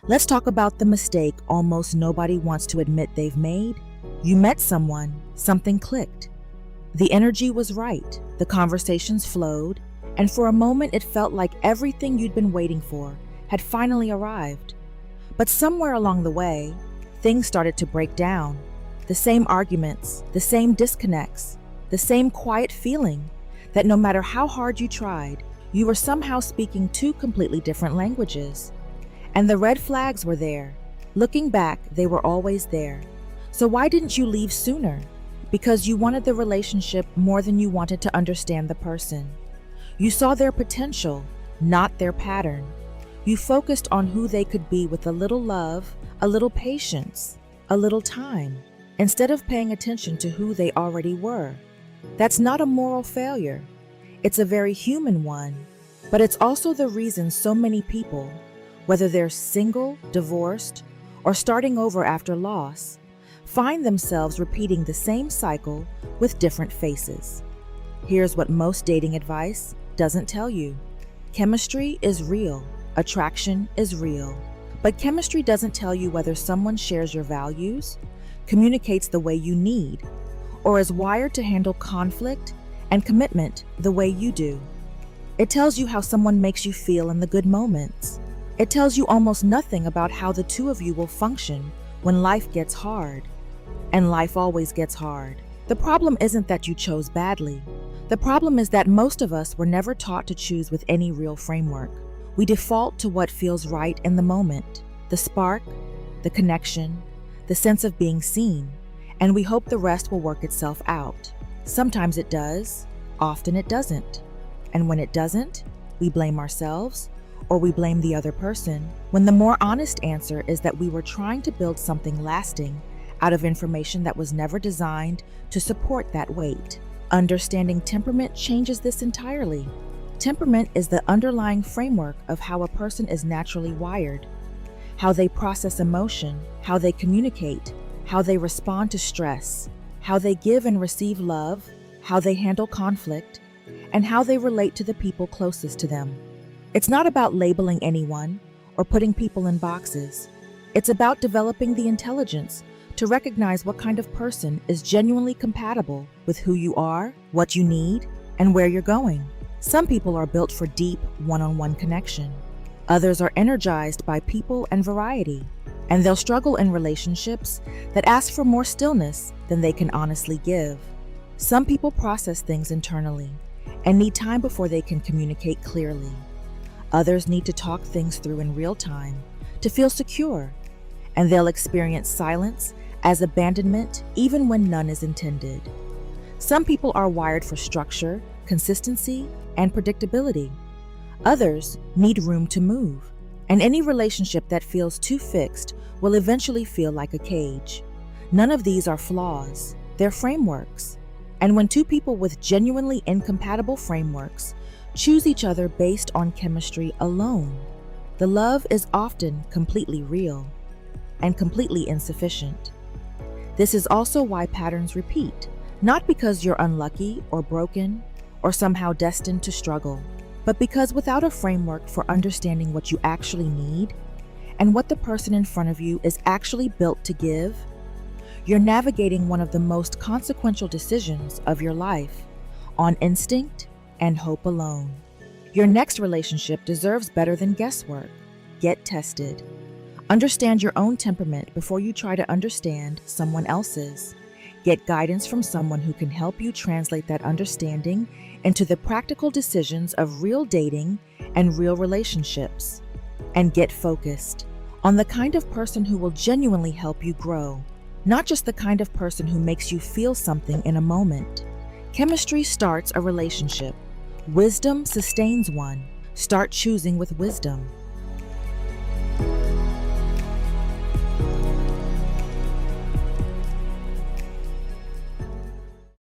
Let's talk about the mistake almost nobody wants to admit they've made. You met someone, something clicked. The energy was right, the conversations flowed, and for a moment it felt like everything you'd been waiting for had finally arrived. But somewhere along the way, things started to break down. The same arguments, the same disconnects, the same quiet feeling that no matter how hard you tried, you were somehow speaking two completely different languages. And the red flags were there. Looking back, they were always there. So why didn't you leave sooner? Because you wanted the relationship more than you wanted to understand the person. You saw their potential, not their pattern. You focused on who they could be with a little love, a little patience, a little time, instead of paying attention to who they already were. That's not a moral failure. It's a very human one, but it's also the reason so many people, whether they're single, divorced, or starting over after loss, find themselves repeating the same cycle with different faces. Here's what most dating advice doesn't tell you. Chemistry is real, attraction is real, but chemistry doesn't tell you whether someone shares your values, communicates the way you need, or is wired to handle conflict and commitment the way you do. It tells you how someone makes you feel in the good moments. It tells you almost nothing about how the two of you will function when life gets hard. And life always gets hard. The problem isn't that you chose badly. The problem is that most of us were never taught to choose with any real framework. We default to what feels right in the moment, the spark, the connection, the sense of being seen, and we hope the rest will work itself out. Sometimes it does, often it doesn't. And when it doesn't, we blame ourselves, or we blame the other person, when the more honest answer is that we were trying to build something lasting out of information that was never designed to support that weight. Understanding temperament changes this entirely. Temperament is the underlying framework of how a person is naturally wired, how they process emotion, how they communicate, how they respond to stress, how they give and receive love, how they handle conflict, and how they relate to the people closest to them. It's not about labeling anyone or putting people in boxes. It's about developing the intelligence to recognize what kind of person is genuinely compatible with who you are, what you need, and where you're going. Some people are built for deep, one-on-one connection. Others are energized by people and variety, and they'll struggle in relationships that ask for more stillness than they can honestly give. Some people process things internally and need time before they can communicate clearly. Others need to talk things through in real time to feel secure, and they'll experience silence as abandonment even when none is intended. Some people are wired for structure, consistency, and predictability. Others need room to move, and any relationship that feels too fixed will eventually feel like a cage. None of these are flaws, they're frameworks. And when two people with genuinely incompatible frameworks choose each other based on chemistry alone, the love is often completely real and completely insufficient. This is also why patterns repeat, not because you're unlucky or broken or somehow destined to struggle, but because without a framework for understanding what you actually need and what the person in front of you is actually built to give, you're navigating one of the most consequential decisions of your life on instinct and hope alone. Your next relationship deserves better than guesswork. Get tested. Understand your own temperament before you try to understand someone else's. Get guidance from someone who can help you translate that understanding into the practical decisions of real dating and real relationships. And get focused on the kind of person who will genuinely help you grow, not just the kind of person who makes you feel something in a moment. Chemistry starts a relationship. Wisdom sustains one. Start choosing with wisdom.